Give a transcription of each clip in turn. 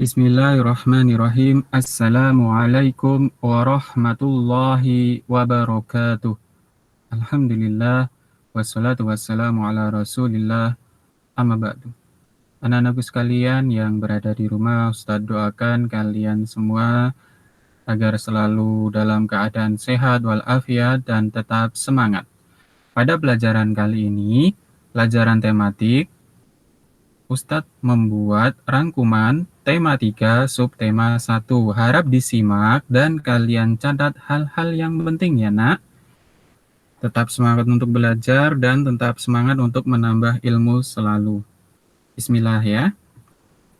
Bismillahirrahmanirrahim. Assalamualaikum warahmatullahi wabarakatuh. Alhamdulillah wassalatu wassalamu ala Rasulillah amma ba'du. Anak-anakku sekalian yang berada di rumah, Ustaz doakan kalian semua agar selalu dalam keadaan sehat walafiat dan tetap semangat. Pada pelajaran kali ini, pelajaran tematik, Ustadz membuat rangkuman tema 3 subtema 1. Harap disimak dan kalian catat hal-hal yang penting ya nak. Tetap semangat untuk belajar dan tetap semangat untuk menambah ilmu selalu. Bismillah ya.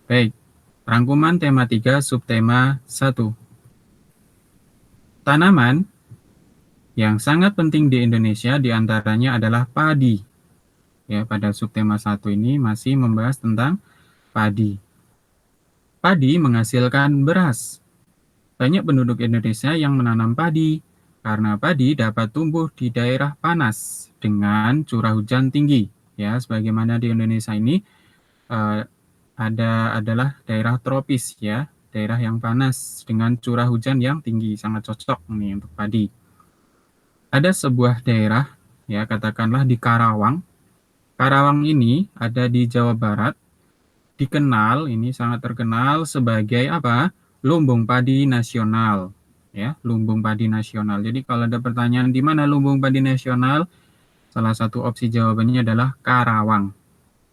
Baik, rangkuman tema 3 subtema 1. Tanaman yang sangat penting di Indonesia diantaranya adalah padi. Ya, pada subtema 1 ini masih membahas tentang padi. Padi menghasilkan beras. Banyak penduduk Indonesia yang menanam padi karena padi dapat tumbuh di daerah panas dengan curah hujan tinggi. Ya, sebagaimana di Indonesia ini adalah daerah tropis ya, daerah yang panas dengan curah hujan yang tinggi, sangat cocok nih untuk padi. Ada sebuah daerah ya, katakanlah di Karawang. Karawang ini ada di Jawa Barat, dikenal, ini sangat terkenal sebagai apa? Lumbung padi nasional. Ya, lumbung padi nasional. Jadi kalau ada pertanyaan di mana lumbung padi nasional, salah satu opsi jawabannya adalah Karawang.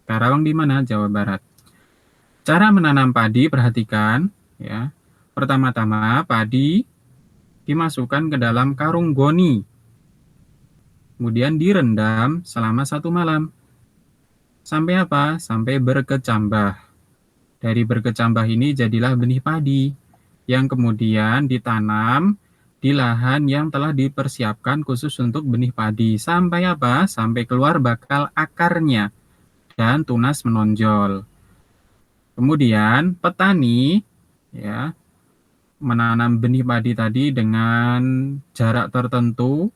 Karawang di mana? Jawa Barat. Cara menanam padi, perhatikan ya. Pertama-tama padi dimasukkan ke dalam karung goni. Kemudian direndam selama 1 malam. Sampai apa? Sampai berkecambah. Dari berkecambah ini jadilah benih padi yang kemudian ditanam di lahan yang telah dipersiapkan khusus untuk benih padi. Sampai apa? Sampai keluar bakal akarnya dan tunas menonjol. Kemudian petani ya menanam benih padi tadi dengan jarak tertentu.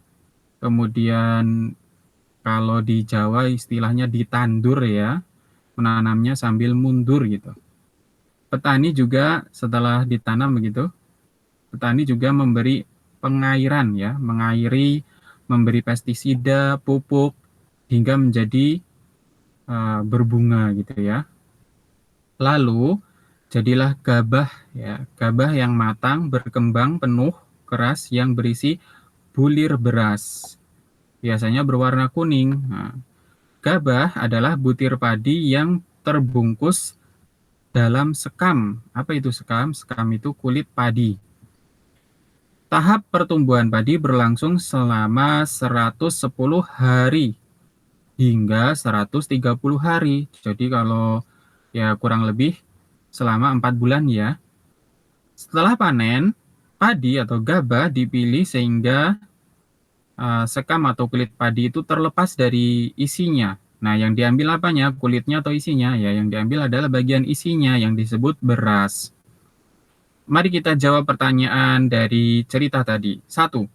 Kemudian kalau di Jawa istilahnya ditandur ya, menanamnya sambil mundur gitu. Petani juga setelah ditanam begitu, petani juga memberi pengairan ya, mengairi, memberi pestisida, pupuk hingga menjadi berbunga gitu ya. Lalu jadilah gabah ya, gabah yang matang, berkembang, penuh, keras yang berisi bulir beras. Biasanya berwarna kuning. Nah, gabah adalah butir padi yang terbungkus dalam sekam. Apa itu sekam? Sekam itu kulit padi. Tahap pertumbuhan padi berlangsung selama 110 hari hingga 130 hari. Jadi kalau ya kurang lebih selama 4 bulan ya. Setelah panen, padi atau gabah dipilih sehingga sekam atau kulit padi itu terlepas dari isinya. Nah, yang diambil apanya? Kulitnya atau isinya? Ya, yang diambil adalah bagian isinya yang disebut beras. Mari kita jawab pertanyaan dari cerita tadi. 1.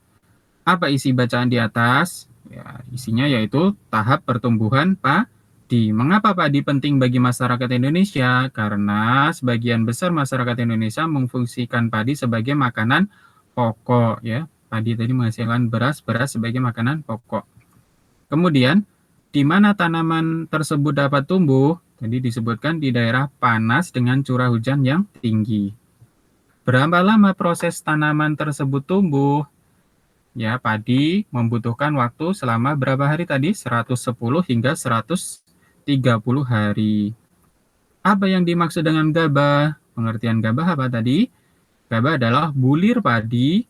Apa isi bacaan di atas? Ya, isinya yaitu tahap pertumbuhan padi. Mengapa padi penting bagi masyarakat Indonesia? Karena sebagian besar masyarakat Indonesia memfungsikan padi sebagai makanan pokok ya. Padi tadi menghasilkan beras sebagai makanan pokok. Kemudian, di mana tanaman tersebut dapat tumbuh? Tadi disebutkan di daerah panas dengan curah hujan yang tinggi. Berapa lama proses tanaman tersebut tumbuh? Ya, padi membutuhkan waktu selama berapa hari tadi? 110 hingga 130 hari. Apa yang dimaksud dengan gabah? Pengertian gabah apa tadi? Gabah adalah bulir padi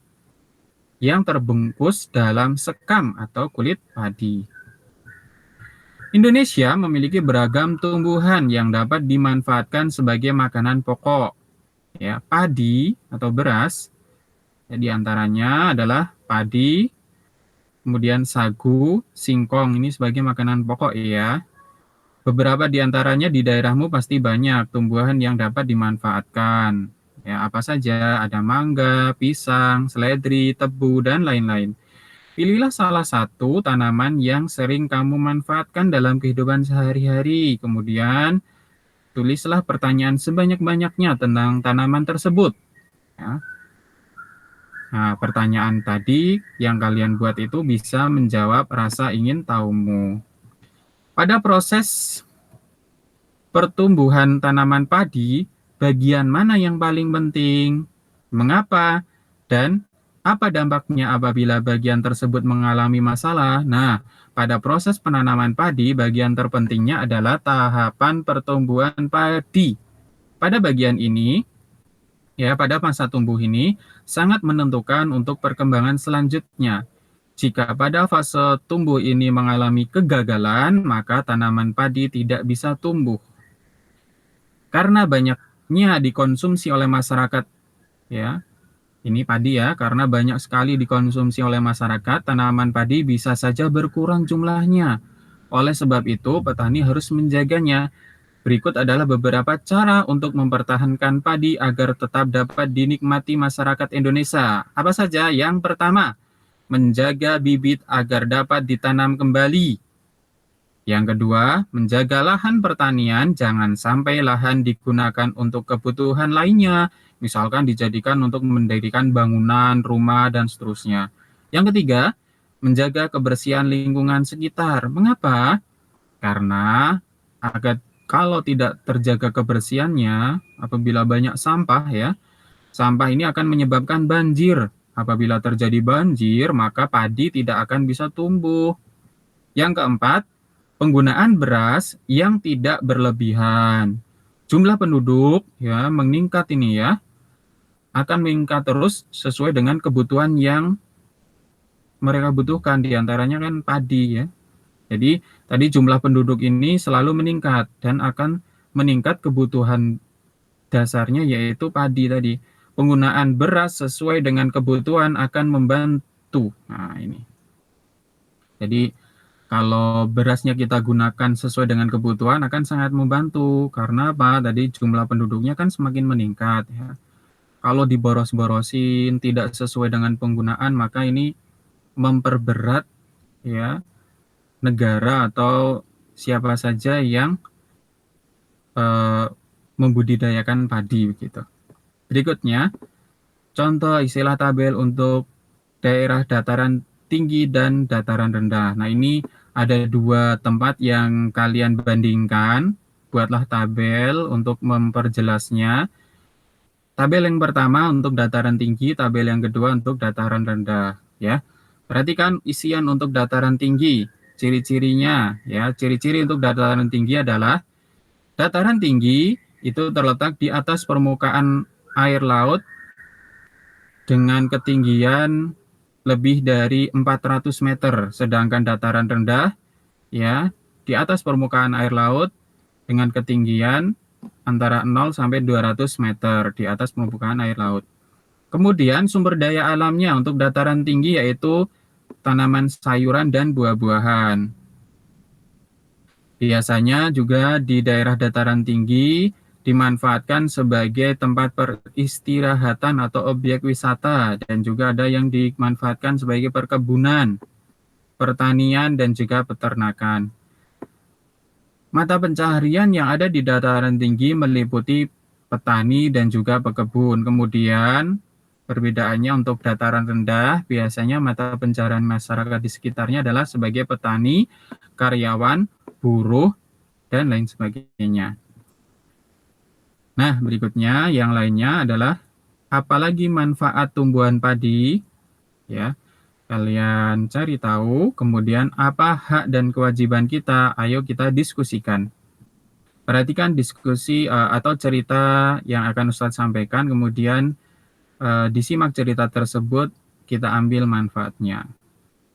yang terbungkus dalam sekam atau kulit padi. Indonesia memiliki beragam tumbuhan yang dapat dimanfaatkan sebagai makanan pokok. Ya, padi atau beras, ya, diantaranya adalah padi, kemudian sagu, singkong, ini sebagai makanan pokok ya. Beberapa diantaranya di daerahmu pasti banyak tumbuhan yang dapat dimanfaatkan. Ya, apa saja? Ada mangga, pisang, seledri, tebu, dan lain-lain. Pilihlah salah satu tanaman yang sering kamu manfaatkan dalam kehidupan sehari-hari. Kemudian tulislah pertanyaan sebanyak-banyaknya tentang tanaman tersebut. Ya. Nah, pertanyaan tadi yang kalian buat itu bisa menjawab rasa ingin tahumu. Pada proses pertumbuhan tanaman padi, bagian mana yang paling penting? Mengapa? Dan apa dampaknya apabila bagian tersebut mengalami masalah? Nah, pada proses penanaman padi, bagian terpentingnya adalah tahapan pertumbuhan padi. Pada bagian ini, ya, pada masa tumbuh ini, sangat menentukan untuk perkembangan selanjutnya. Jika pada fase tumbuh ini mengalami kegagalan, maka tanaman padi tidak bisa tumbuh. Karena banyaknya dikonsumsi oleh masyarakat, ya, ini padi ya, karena banyak sekali dikonsumsi oleh masyarakat, tanaman padi bisa saja berkurang jumlahnya. Oleh sebab itu, petani harus menjaganya. Berikut adalah beberapa cara untuk mempertahankan padi agar tetap dapat dinikmati masyarakat Indonesia. Apa saja? Yang pertama, menjaga bibit agar dapat ditanam kembali. Yang kedua, menjaga lahan pertanian, jangan sampai lahan digunakan untuk kebutuhan lainnya, misalkan dijadikan untuk mendirikan bangunan, rumah, dan seterusnya. Yang ketiga, menjaga kebersihan lingkungan sekitar. Mengapa? Karena kalau tidak terjaga kebersihannya, apabila banyak sampah ya, sampah ini akan menyebabkan banjir. Apabila terjadi banjir, maka padi tidak akan bisa tumbuh. Yang keempat, penggunaan beras yang tidak berlebihan. Jumlah penduduk ya meningkat ini ya, akan meningkat terus sesuai dengan kebutuhan yang mereka butuhkan, diantaranya kan padi ya. Jadi tadi jumlah penduduk ini selalu meningkat dan akan meningkat kebutuhan dasarnya yaitu padi tadi. Penggunaan beras sesuai dengan kebutuhan akan membantu. Nah, ini. Jadi kalau berasnya kita gunakan sesuai dengan kebutuhan akan sangat membantu. Karena apa? Tadi jumlah penduduknya kan semakin meningkat ya. Kalau diboros-borosin tidak sesuai dengan penggunaan maka ini memperberat ya negara atau siapa saja yang membudidayakan padi begitu. Berikutnya, contoh istilah tabel untuk daerah dataran tinggi dan dataran rendah. Nah, ini ada dua tempat yang kalian bandingkan. Buatlah tabel untuk memperjelasnya. Tabel yang pertama untuk dataran tinggi, tabel yang kedua untuk dataran rendah. Ya, perhatikan isian untuk dataran tinggi. Ciri-cirinya, ya, ciri-ciri untuk dataran tinggi adalah dataran tinggi itu terletak di atas permukaan air laut dengan ketinggian lebih dari 400 meter, sedangkan dataran rendah ya di atas permukaan air laut dengan ketinggian antara 0 sampai 200 meter di atas permukaan air laut. Kemudian sumber daya alamnya untuk dataran tinggi yaitu tanaman sayuran dan buah-buahan. Biasanya juga di daerah dataran tinggi dimanfaatkan sebagai tempat peristirahatan atau objek wisata dan juga ada yang dimanfaatkan sebagai perkebunan, pertanian dan juga peternakan. Mata pencaharian yang ada di dataran tinggi meliputi petani dan juga pekebun. Kemudian perbedaannya untuk dataran rendah biasanya mata pencaharian masyarakat di sekitarnya adalah sebagai petani, karyawan, buruh, dan lain sebagainya. Nah, berikutnya yang lainnya adalah apalagi manfaat tumbuhan padi, ya. Kalian cari tahu, kemudian apa hak dan kewajiban kita, ayo kita diskusikan. Perhatikan diskusi atau cerita yang akan Ustadz sampaikan, kemudian disimak cerita tersebut, kita ambil manfaatnya.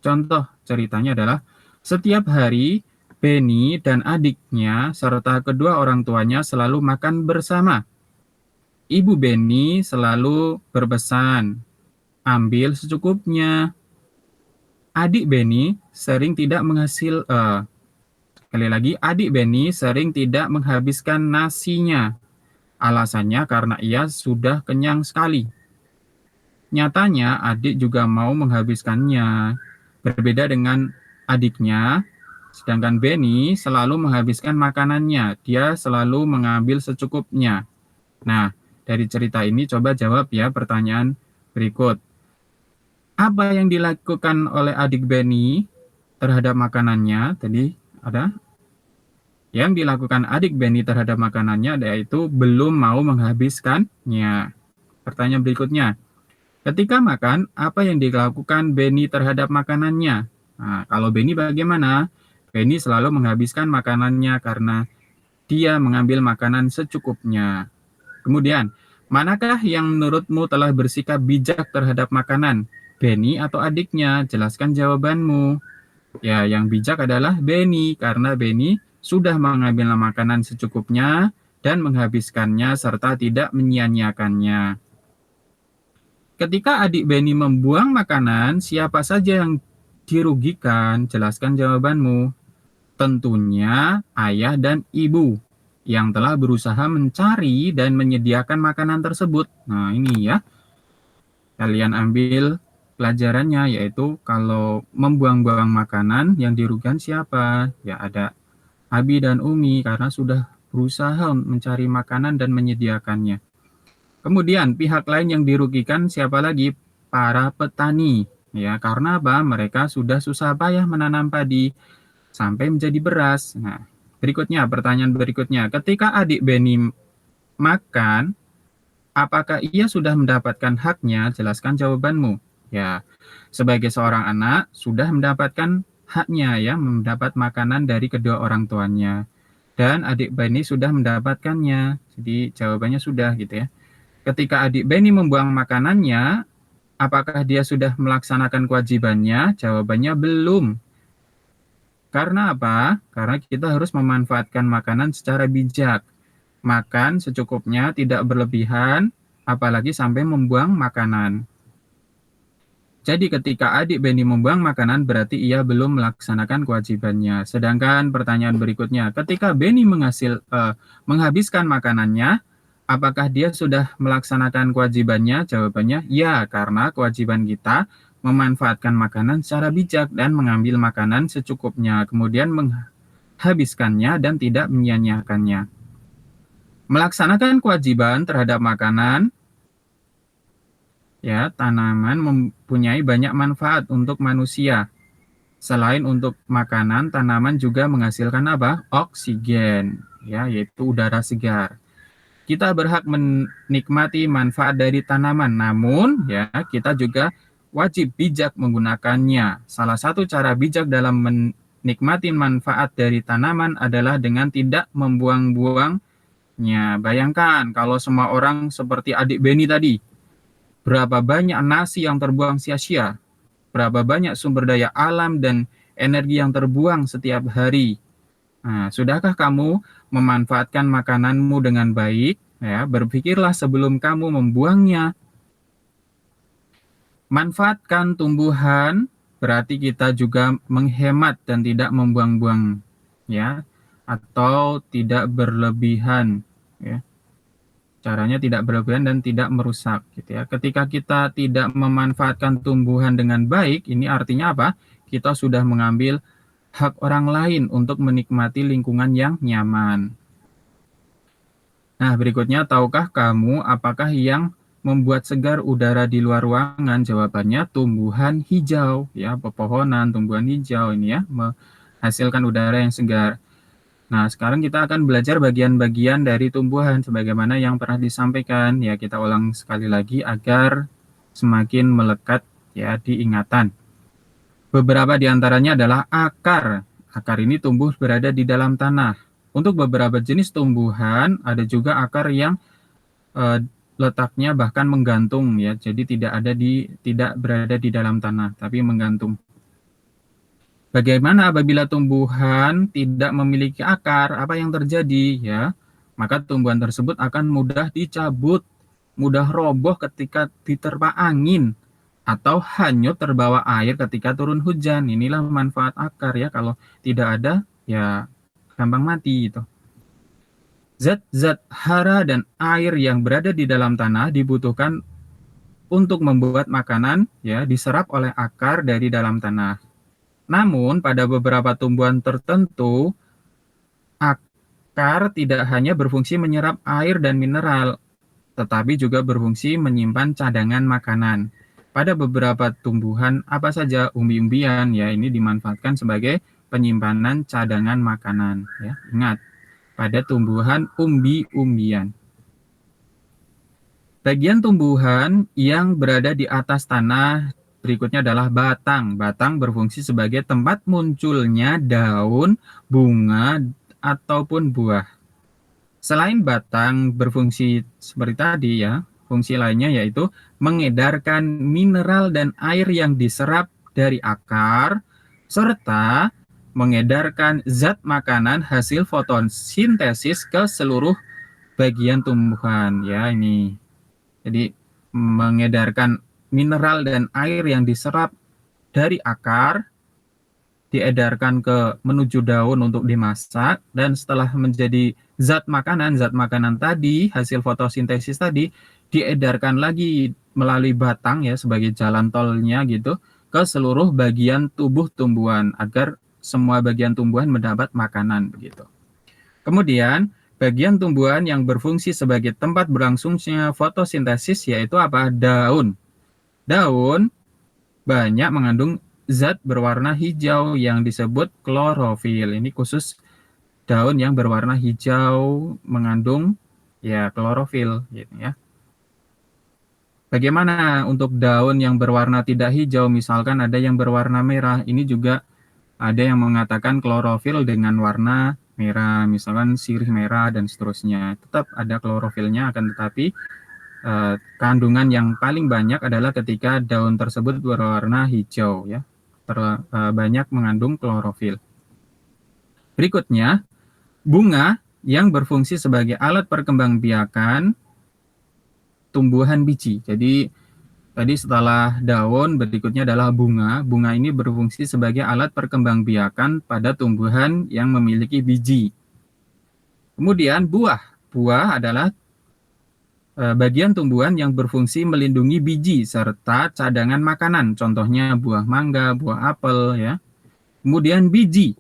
Contoh ceritanya adalah, setiap hari Benny dan adiknya serta kedua orang tuanya selalu makan bersama. Ibu Benny selalu berpesan, ambil secukupnya. Adik Benny sering tidak adik Benny sering tidak menghabiskan nasinya. Alasannya karena ia sudah kenyang sekali. Nyatanya adik juga mau menghabiskannya. Berbeda dengan adiknya, Sedangkan Benny selalu menghabiskan makanannya. Dia selalu mengambil secukupnya. Nah, dari cerita ini coba jawab ya pertanyaan berikut. Apa yang dilakukan oleh adik Benny terhadap makanannya? Tadi ada yang dilakukan adik Benny terhadap makanannya yaitu belum mau menghabiskannya. Pertanyaan berikutnya. Ketika makan, apa yang dilakukan Benny terhadap makanannya? Nah, kalau Benny bagaimana? Benny selalu menghabiskan makanannya karena dia mengambil makanan secukupnya. Kemudian, manakah yang menurutmu telah bersikap bijak terhadap makanan? Benny atau adiknya? Jelaskan jawabanmu. Ya, yang bijak adalah Benny karena Benny sudah mengambil makanan secukupnya dan menghabiskannya serta tidak menyia-nyiakannya. Ketika adik Benny membuang makanan, siapa saja yang dirugikan? Jelaskan jawabanmu. Tentunya ayah dan ibu yang telah berusaha mencari dan menyediakan makanan tersebut. Nah, ini ya. Kalian ambil pelajarannya, yaitu kalau membuang-buang makanan yang dirugikan siapa? Ya, ada Abi dan Umi karena sudah berusaha mencari makanan dan menyediakannya. Kemudian pihak lain yang dirugikan siapa lagi? Para petani. Ya, karena apa? Mereka sudah susah payah menanam padi sampai menjadi beras. Nah, berikutnya, pertanyaan berikutnya. Ketika adik Benny makan, apakah ia sudah mendapatkan haknya? Jelaskan jawabanmu. Ya, sebagai seorang anak sudah mendapatkan haknya ya, mendapat makanan dari kedua orang tuanya. Dan adik Benny sudah mendapatkannya. Jadi jawabannya sudah gitu ya. Ketika adik Benny membuang makanannya, apakah dia sudah melaksanakan kewajibannya? Jawabannya belum. Karena apa? Karena kita harus memanfaatkan makanan secara bijak. Makan secukupnya, tidak berlebihan, apalagi sampai membuang makanan. Jadi ketika adik Benny membuang makanan, berarti ia belum melaksanakan kewajibannya. Sedangkan pertanyaan berikutnya, ketika Benny menghabiskan makanannya, apakah dia sudah melaksanakan kewajibannya? Jawabannya ya, karena kewajiban kita memanfaatkan makanan secara bijak dan mengambil makanan secukupnya, kemudian menghabiskannya dan tidak menyia-nyiakannya. Melaksanakan kewajiban terhadap makanan, ya, tanaman mempunyai banyak manfaat untuk manusia. Selain untuk makanan, tanaman juga menghasilkan apa? Oksigen, ya, yaitu udara segar. Kita berhak menikmati manfaat dari tanaman, namun ya kita juga wajib bijak menggunakannya. Salah satu cara bijak dalam menikmati manfaat dari tanaman adalah dengan tidak membuang-buangnya. Bayangkan kalau semua orang seperti adik Benny tadi, berapa banyak nasi yang terbuang sia-sia, berapa banyak sumber daya alam dan energi yang terbuang setiap hari. Nah, sudahkah kamu memanfaatkan makananmu dengan baik? Ya, berpikirlah sebelum kamu membuangnya. Manfaatkan tumbuhan berarti kita juga menghemat dan tidak membuang-buang, ya, atau tidak berlebihan, ya. Caranya tidak berlebihan dan tidak merusak, gitu ya. Ketika kita tidak memanfaatkan tumbuhan dengan baik, ini artinya apa? Kita sudah mengambil hak orang lain untuk menikmati lingkungan yang nyaman. Nah, berikutnya, tahukah kamu apakah yang membuat segar udara di luar ruangan? Jawabannya tumbuhan hijau, ya, pepohonan, tumbuhan hijau ini ya, menghasilkan udara yang segar. Nah, sekarang kita akan belajar bagian-bagian dari tumbuhan sebagaimana yang pernah disampaikan. Ya, kita ulang sekali lagi agar semakin melekat ya di ingatan. Beberapa di antaranya adalah akar. Akar ini tumbuh berada di dalam tanah. Untuk beberapa jenis tumbuhan ada juga akar yang letaknya bahkan menggantung ya. Jadi tidak berada di dalam tanah, tapi menggantung. Bagaimana apabila tumbuhan tidak memiliki akar? Apa yang terjadi ya? Maka tumbuhan tersebut akan mudah dicabut, mudah roboh ketika diterpa angin, atau hanyut terbawa air ketika turun hujan. Inilah manfaat akar ya. Kalau tidak ada ya gampang mati gitu. Zat-zat hara dan air yang berada di dalam tanah dibutuhkan untuk membuat makanan ya diserap oleh akar dari dalam tanah. Namun, pada beberapa tumbuhan tertentu, akar tidak hanya berfungsi menyerap air dan mineral, tetapi juga berfungsi menyimpan cadangan makanan. Pada beberapa tumbuhan, apa saja umbi-umbian ya ini dimanfaatkan sebagai penyimpanan cadangan makanan ya. Ingat, pada tumbuhan umbi-umbian. Bagian tumbuhan yang berada di atas tanah berikutnya adalah batang. Batang berfungsi sebagai tempat munculnya daun, bunga, ataupun buah. Selain batang berfungsi seperti tadi ya, fungsi lainnya yaitu mengedarkan mineral dan air yang diserap dari akar, serta mengedarkan zat makanan hasil fotosintesis ke seluruh bagian tumbuhan. Ya, ini. Jadi mengedarkan mineral dan air yang diserap dari akar diedarkan ke menuju daun untuk dimasak, dan setelah menjadi zat makanan tadi, hasil fotosintesis tadi, diedarkan lagi melalui batang ya sebagai jalan tolnya gitu ke seluruh bagian tubuh tumbuhan agar semua bagian tumbuhan mendapat makanan begitu. Kemudian bagian tumbuhan yang berfungsi sebagai tempat berlangsungnya fotosintesis yaitu apa? Daun. Daun banyak mengandung zat berwarna hijau yang disebut klorofil. Ini khusus daun yang berwarna hijau mengandung ya klorofil gitu ya. Bagaimana untuk daun yang berwarna tidak hijau, misalkan ada yang berwarna merah, ini juga ada yang mengatakan klorofil dengan warna merah, misalkan sirih merah dan seterusnya. Tetap ada klorofilnya, akan tetapi kandungan yang paling banyak adalah ketika daun tersebut berwarna hijau ya, banyak mengandung klorofil. Berikutnya, bunga yang berfungsi sebagai alat perkembangbiakan tumbuhan biji. Jadi tadi setelah daun, berikutnya adalah bunga. Bunga ini berfungsi sebagai alat perkembangbiakan pada tumbuhan yang memiliki biji. Kemudian buah. Buah adalah bagian tumbuhan yang berfungsi melindungi biji serta cadangan makanan, contohnya buah mangga, buah apel ya. Kemudian biji.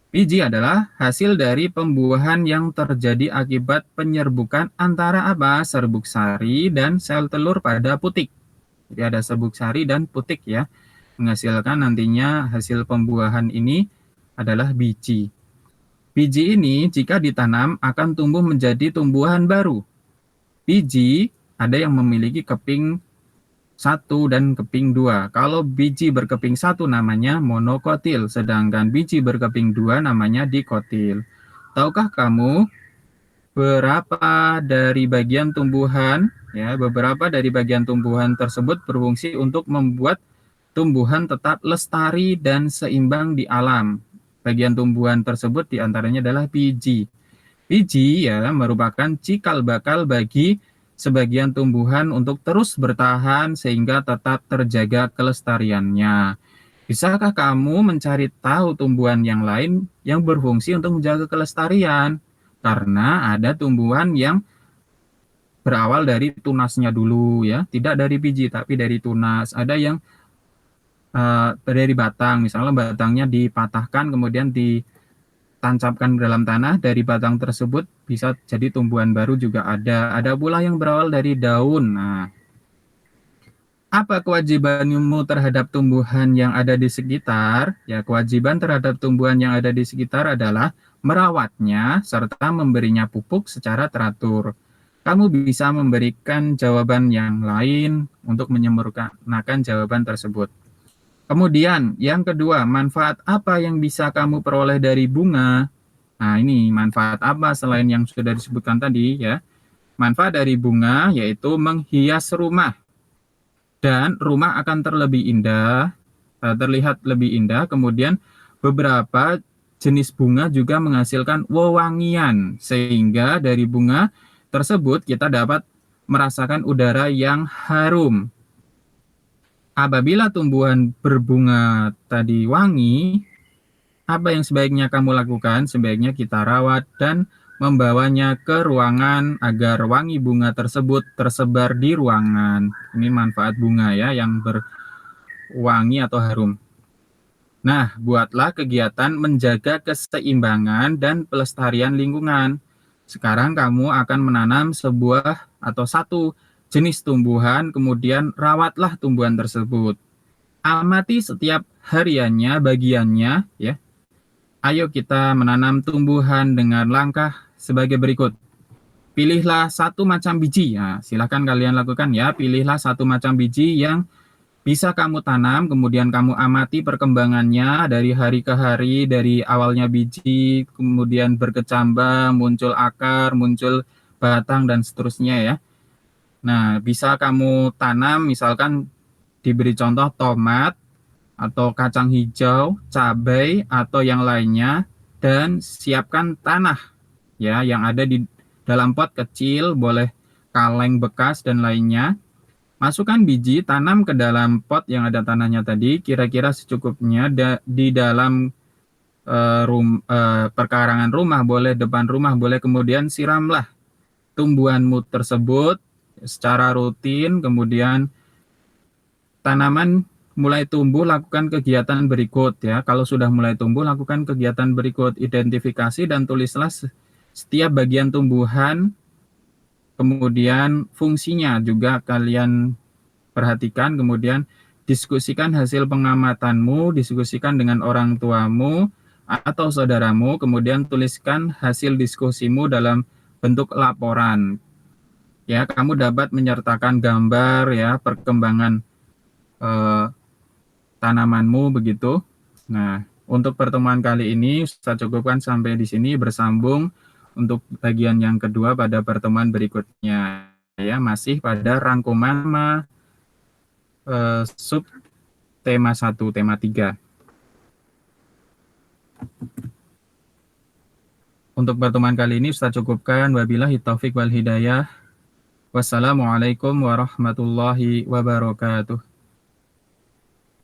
Biji adalah hasil dari pembuahan yang terjadi akibat penyerbukan antara apa? Serbuk sari dan sel telur pada putik. Jadi ada serbuk sari dan putik ya. Menghasilkan nantinya hasil pembuahan ini adalah biji. Biji ini jika ditanam akan tumbuh menjadi tumbuhan baru. Biji ada yang memiliki keping 1 dan keping 2. Kalau biji berkeping 1 namanya monokotil, sedangkan biji berkeping 2 namanya dikotil. Tahukah kamu berapa dari bagian tumbuhan ya, beberapa dari bagian tumbuhan tersebut berfungsi untuk membuat tumbuhan tetap lestari dan seimbang di alam. Bagian tumbuhan tersebut diantaranya adalah biji. Biji ya merupakan cikal bakal bagi sebagian tumbuhan untuk terus bertahan sehingga tetap terjaga kelestariannya. Bisakah kamu mencari tahu tumbuhan yang lain yang berfungsi untuk menjaga kelestarian? Karena ada tumbuhan yang berawal dari tunasnya dulu ya, tidak dari biji tapi dari tunas. Ada yang dari batang, misalnya batangnya dipatahkan kemudian ditancapkan dalam tanah, dari batang tersebut bisa jadi tumbuhan baru juga ada. Ada pula yang berawal dari daun. Nah, apa kewajibanmu terhadap tumbuhan yang ada di sekitar? Ya, kewajiban terhadap tumbuhan yang ada di sekitar adalah merawatnya serta memberinya pupuk secara teratur. Kamu bisa memberikan jawaban yang lain untuk menyempurnakan jawaban tersebut. Kemudian, yang kedua, manfaat apa yang bisa kamu peroleh dari bunga? Nah, ini manfaat apa selain yang sudah disebutkan tadi ya? Manfaat dari bunga yaitu menghias rumah. Dan rumah akan terlihat lebih indah. Kemudian beberapa jenis bunga juga menghasilkan wewangian, sehingga dari bunga tersebut kita dapat merasakan udara yang harum. Apabila tumbuhan berbunga tadi wangi, apa yang sebaiknya kamu lakukan? Sebaiknya kita rawat dan membawanya ke ruangan agar wangi bunga tersebut tersebar di ruangan. Ini manfaat bunga ya yang berwangi atau harum. Nah, buatlah kegiatan menjaga keseimbangan dan pelestarian lingkungan. Sekarang kamu akan menanam sebuah atau satu jenis tumbuhan, kemudian rawatlah tumbuhan tersebut. Amati setiap hariannya, bagiannya, ya. Ayo kita menanam tumbuhan dengan langkah sebagai berikut. Pilihlah satu macam biji. Nah, silahkan kalian lakukan ya. Pilihlah satu macam biji yang bisa kamu tanam, kemudian kamu amati perkembangannya dari hari ke hari, dari awalnya biji, kemudian berkecambah, muncul akar, muncul batang, dan seterusnya ya. Nah, bisa kamu tanam, misalkan diberi contoh tomat, atau kacang hijau, cabai, atau yang lainnya, dan siapkan tanah ya yang ada di dalam pot kecil, boleh kaleng bekas dan lainnya. Masukkan biji, tanam ke dalam pot yang ada tanahnya tadi, kira-kira secukupnya di dalam perkarangan rumah, boleh depan rumah, boleh, kemudian siramlah tumbuhanmu tersebut secara rutin, kemudian tanaman mulai tumbuh, lakukan kegiatan berikut ya. Kalau sudah mulai tumbuh, lakukan kegiatan berikut, identifikasi dan tulislah setiap bagian tumbuhan, kemudian fungsinya juga kalian perhatikan, kemudian diskusikan hasil pengamatanmu, diskusikan dengan orang tuamu atau saudaramu, kemudian tuliskan hasil diskusimu dalam bentuk laporan. Ya, kamu dapat menyertakan gambar ya perkembangan tanamanmu begitu. Nah, untuk pertemuan kali ini saya cukupkan sampai di sini, bersambung untuk bagian yang kedua pada pertemuan berikutnya ya, masih pada rangkuman sub tema 1, tema 3. Untuk pertemuan kali ini saya cukupkan. Wabillahi taufik wal hidayah. Wassalamualaikum warahmatullahi wabarakatuh.